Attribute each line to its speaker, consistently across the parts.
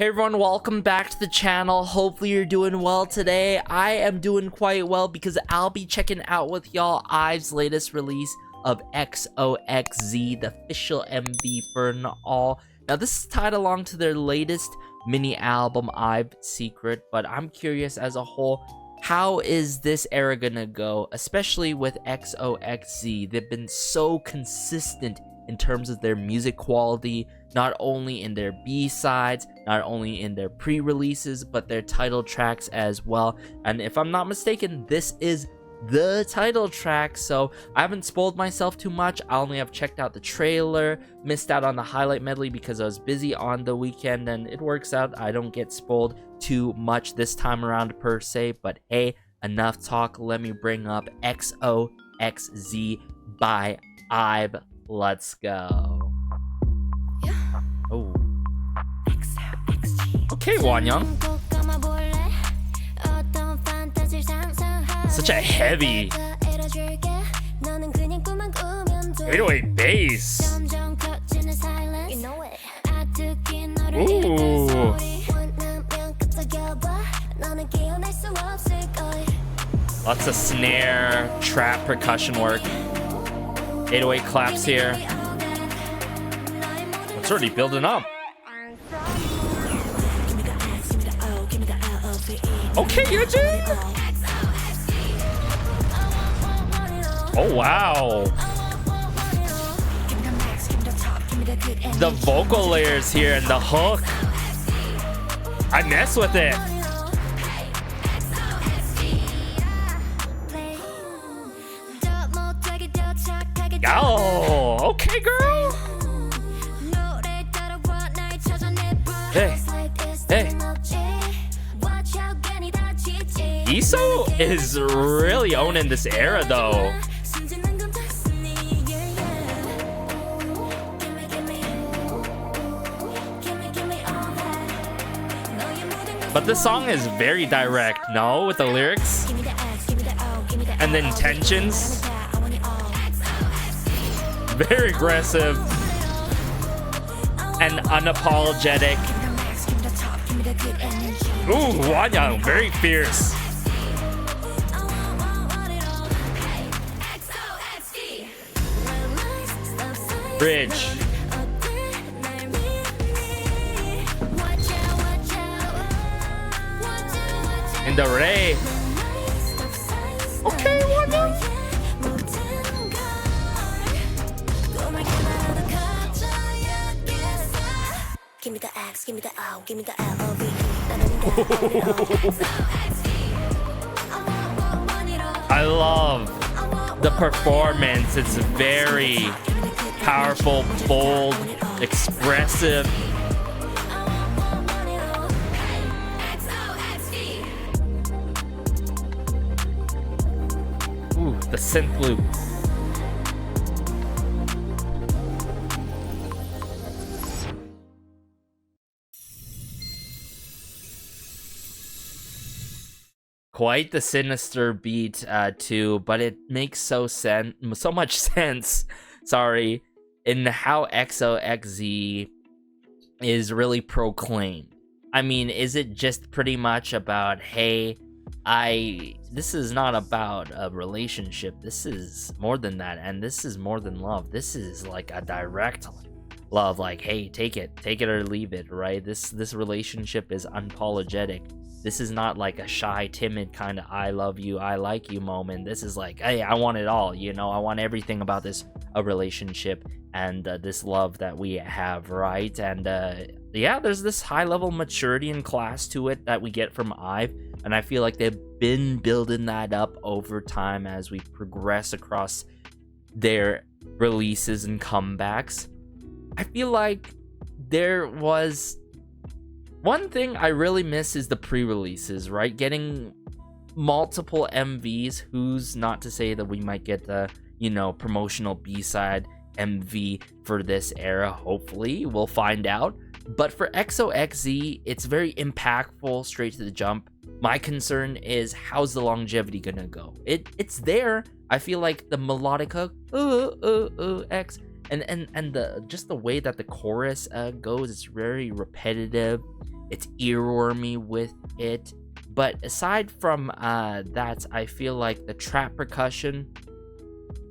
Speaker 1: Hey everyone, welcome back to the channel. Hopefully you're doing well today. I am doing quite well because I'll be checking out with y'all IVE's latest release of XOXZ, the official MV for Nyaaa. Now this is tied along to their latest mini album, IVE Secret, but I'm curious as a whole, how is this era gonna go, especially with XOXZ? They've been so consistent in terms of their music quality, not only in their B-sides, not only in their pre-releases, but their title tracks as well. And if I'm not mistaken, this is the title track, so I haven't spoiled myself too much. I only have checked out the trailer, missed out on the highlight medley because I was busy on the weekend, and it works out. I don't get spoiled too much this time around per se, but hey, enough talk. Let me bring up XOXZ by IVE. Let's go. Oh. Okay, Wonyoung. Such a heavy 808 bass. Ooh. Lots of snare, trap, percussion work. 808 claps here. It's already building up. Okay, Eugene. Oh wow. The vocal layers here and the hook. I mess with it. Oh, okay, girl. Hey, hey. EXO is really owning this era, though. But this song is very direct, no? With the lyrics and the intentions. Very aggressive and unapologetic. Ooh, Wonyoung, very fierce. Bridge. In the Ray. Okay, Wonyoung. Give me the X, give me the O, give me the LOV. I love the performance. It's very powerful, bold, expressive. Ooh, the synth loop. Quite the sinister beat too, but it makes so much sense. Sorry, in how XOXZ is really proclaimed. I mean, is it just pretty much about, hey, this is not about a relationship. This is more than that, and this is more than love. This is like a direct love, like, hey, take it or leave it, right? This relationship is unapologetic. This is not like a shy, timid kind of I love you, I like you moment. This is like, hey, I want it all, you know? I want everything about this relationship and this love that we have, right? And yeah, there's this high level maturity and class to it that we get from IVE, and I feel like they've been building that up over time as we progress across their releases and comebacks. I feel like there was one thing I really miss is the pre-releases, right? Getting multiple MVs. Who's not to say that we might get the, you know, promotional B-side MV for this era? Hopefully, we'll find out. But for XOXZ, it's very impactful, straight to the jump. My concern is, how's the longevity gonna go? It's there. I feel like the melodic hook, X, and the just the way that the chorus goes, it's very repetitive. it's earwormy with it. But aside from that, I feel like the trap percussion,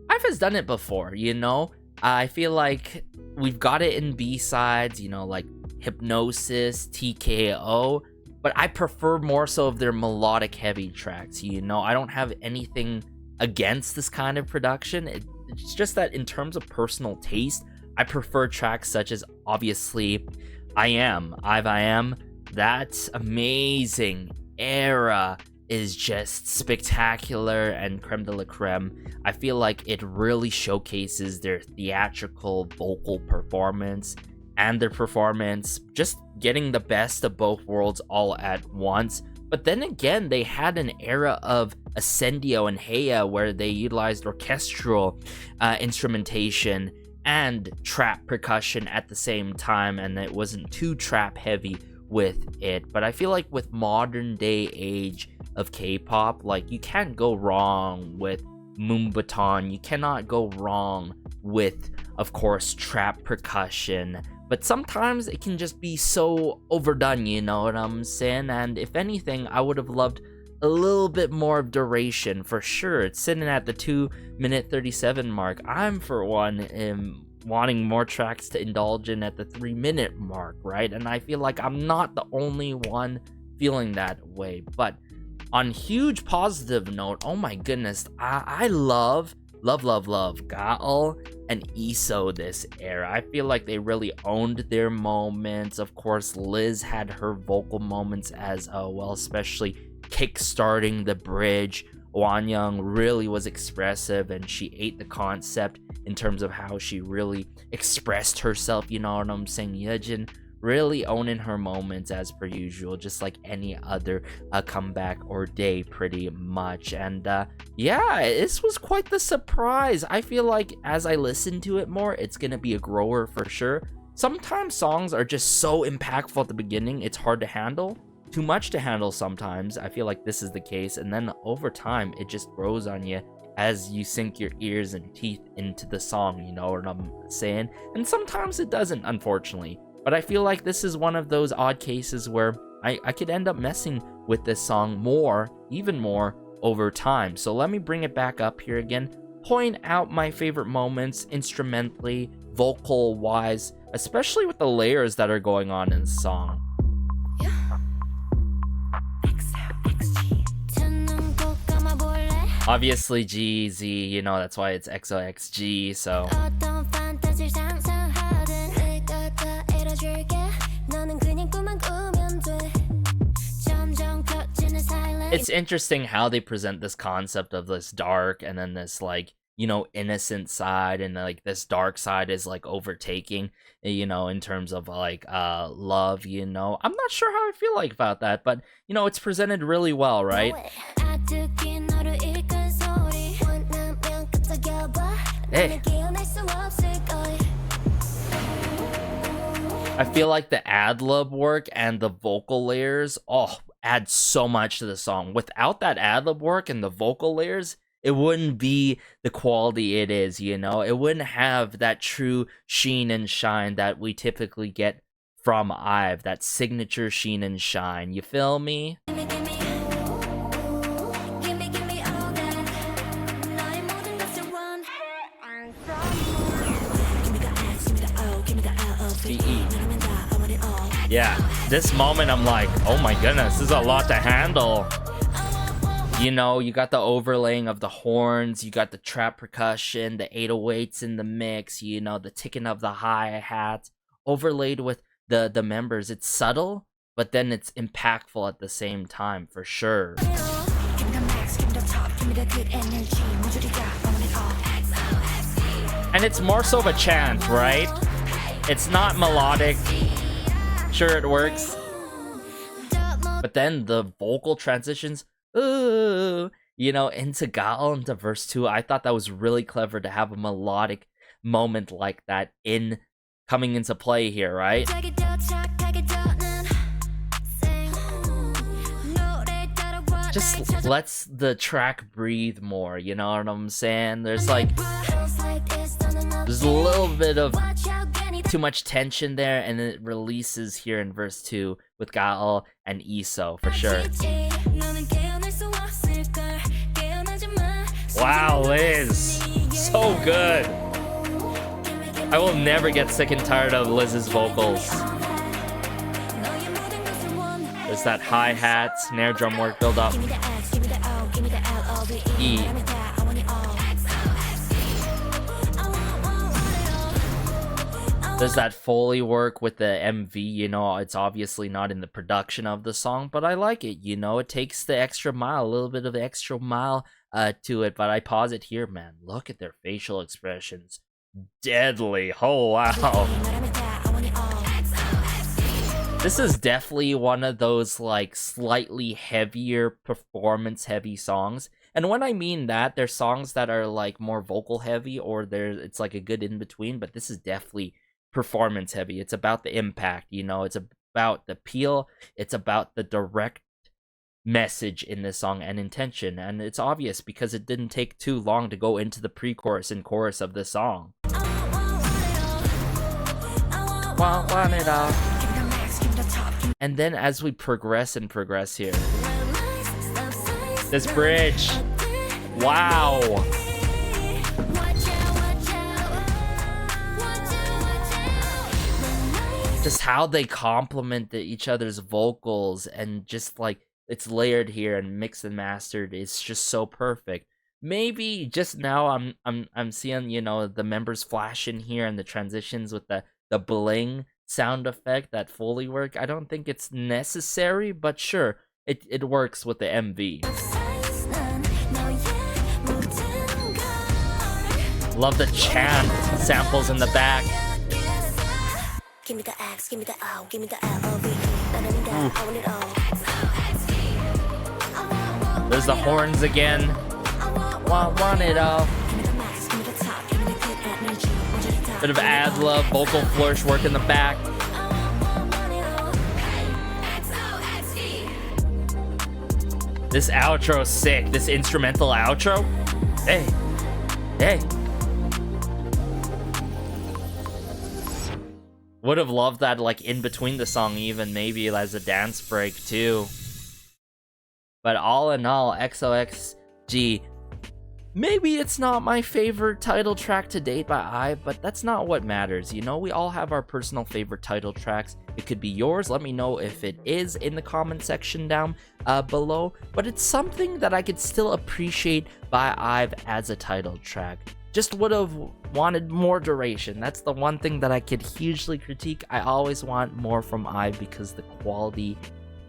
Speaker 1: IVE has done it before, you know? I feel like we've got it in B-sides, you know, like Hypnosis, TKO, but I prefer more so of their melodic heavy tracks, you know? I don't have anything against this kind of production. It's just that in terms of personal taste, I prefer tracks such as, obviously, IVE. That amazing era is just spectacular and creme de la creme. I feel like it really showcases their theatrical vocal performance and their performance, just getting the best of both worlds all at once. But then again, they had an era of Ascendio and Heya where they utilized orchestral instrumentation and trap percussion at the same time, and it wasn't too trap heavy with it. But I feel like with modern day age of K-pop, like, you can't go wrong with Moonbaton, you cannot go wrong with, of course, trap percussion, but sometimes it can just be so overdone, you know what I'm saying? And if anything, I would have loved a little bit more of duration for sure. It's sitting at the 2-minute 37 mark. I'm, for one, wanting more tracks to indulge in at the 3-minute mark, right? And I feel like I'm not the only one feeling that way. But on huge positive note, oh my goodness, I love Gaal and EXO this era. I feel like they really owned their moments. Of course, Liz had her vocal moments as well, especially kick-starting the bridge. Wanyoung really was expressive, and she ate the concept in terms of how she really expressed herself, you know what I'm saying? Yejin really owning her moments as per usual, just like any other comeback or day pretty much. And yeah, this was quite the surprise. I feel like as I listen to it more, it's gonna be a grower for sure. Sometimes songs are just so impactful at the beginning, it's hard to handle. Too much to handle sometimes. I feel like this is the case, and then over time it just grows on you as you sink your ears and teeth into the song, you know what I'm saying? And sometimes it doesn't, unfortunately. But I feel like this is one of those odd cases where I could end up messing with this song more, even more, over time. So let me bring it back up here again, point out my favorite moments instrumentally, vocal-wise, especially with the layers that are going on in the song. Obviously GZ, you know, that's why it's XOXZ, so... It's interesting how they present this concept of this dark and then this, like, you know, innocent side, and like this dark side is like overtaking, you know, in terms of like love, you know. I'm not sure how I feel like about that, but you know, it's presented really well, right? Hey. I feel like the ad-lib work and the vocal layers, add so much to the song. Without that ad-lib work and the vocal layers, it wouldn't be the quality it is, you know? It wouldn't have that true sheen and shine that we typically get from IVE, that signature sheen and shine. You feel me? Yeah, this moment I'm like, oh my goodness, this is a lot to handle. You know, you got the overlaying of the horns, you got the trap percussion, the 808s in the mix, you know, the ticking of the hi-hat, overlaid with the members. It's subtle, but then it's impactful at the same time, for sure. And it's more so of a chant, right? It's not melodic. Sure, it works. But then the vocal transitions, you know, into Gaal, into verse 2. I thought that was really clever to have a melodic moment like that coming into play here, right? Just lets the track breathe more, you know what I'm saying? There's a little bit of too much tension there, and it releases here in verse 2 with Gael and EXO for sure. Wow, Liz, so good. I will never get sick and tired of Liz's vocals. There's that hi-hat, snare drum work build up. E. There's that Foley work with the MV, you know, it's obviously not in the production of the song, but I like it, you know, it takes the extra mile, a little bit of the extra mile to it, but I pause it here, man. Look at their facial expressions. Deadly. Oh, wow. This is definitely one of those, like, slightly heavier, performance-heavy songs. And when I mean that, there's songs that are, like, more vocal-heavy, or it's, like, a good in-between, but this is definitely performance-heavy. It's about the impact, you know? It's about the appeal. It's about the direct message in this song and intention. And it's obvious because it didn't take too long to go into the pre-chorus and chorus of this song. Want it all. And then as we progress here, this bridge, wow. Just how they complement each other's vocals, and just like it's layered here and mixed and mastered, it's just so perfect. Maybe just now I'm seeing, you know, the members flash in here and the transitions with the bling sound effect, that Foley work. I don't think it's necessary, but sure, it works with the MV. Love the chant samples in the back. Give me the X, give me the O, give me the L-O-V-E. There's the horns again. Want it all. Bit of ad-lib, vocal flourish work in the back. This outro's sick. This instrumental outro. Hey. Would have loved that, like, in between the song, even maybe as a dance break too. But all in all, XOXZ, maybe it's not my favorite title track to date by IVE, but that's not what matters. You know, we all have our personal favorite title tracks. It could be yours. Let me know if it is in the comment section down below. But it's something that I could still appreciate by IVE as a title track. Just would have wanted more duration. That's the one thing that I could hugely critique. I always want more from IVE because the quality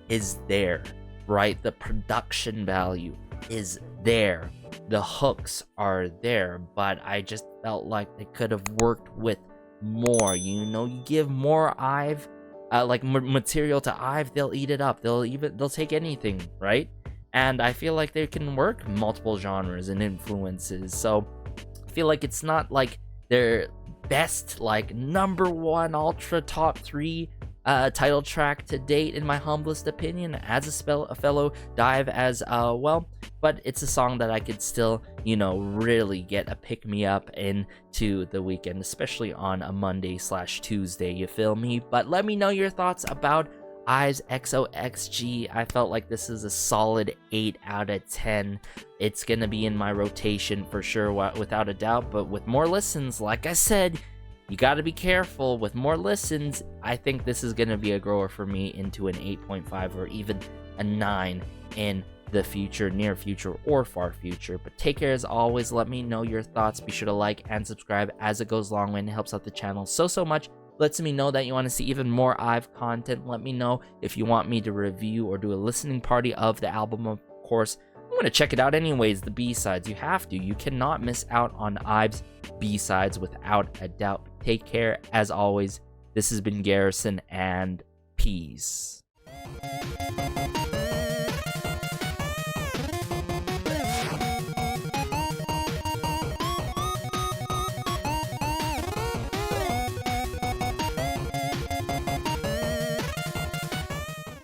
Speaker 1: is there, right? The production value is there. The hooks are there, but I just felt like they could have worked with more. You know, you give more IVE, like material to IVE, they'll eat it up. They'll take anything, right? And I feel like they can work multiple genres and influences. So I feel like it's not like their best, like #1 ultra top 3 title track to date, in my humblest opinion, as a fellow dive as well, but it's a song that I could still, you know, really get a pick-me-up into the weekend, especially on a Monday/Tuesday, you feel me? But let me know your thoughts about IVE's XOXZ. I felt like this is a solid 8 out of 10. It's gonna be in my rotation for sure, without a doubt, but with more listens, like I said, you gotta be careful. With more listens, I think this is gonna be a grower for me into an 8.5 or even a 9 in the future, near future, or far future. But take care as always. Let me know your thoughts. Be sure to like and subscribe, as it goes a long way and it helps out the channel so much. Lets me know that you want to see even more IVE content. Let me know if you want me to review or do a listening party of the album, of course. I'm going to check it out anyways, the B-sides. You have to. You cannot miss out on IVE's B-sides without a doubt. Take care, as always. This has been Garrison, and peace.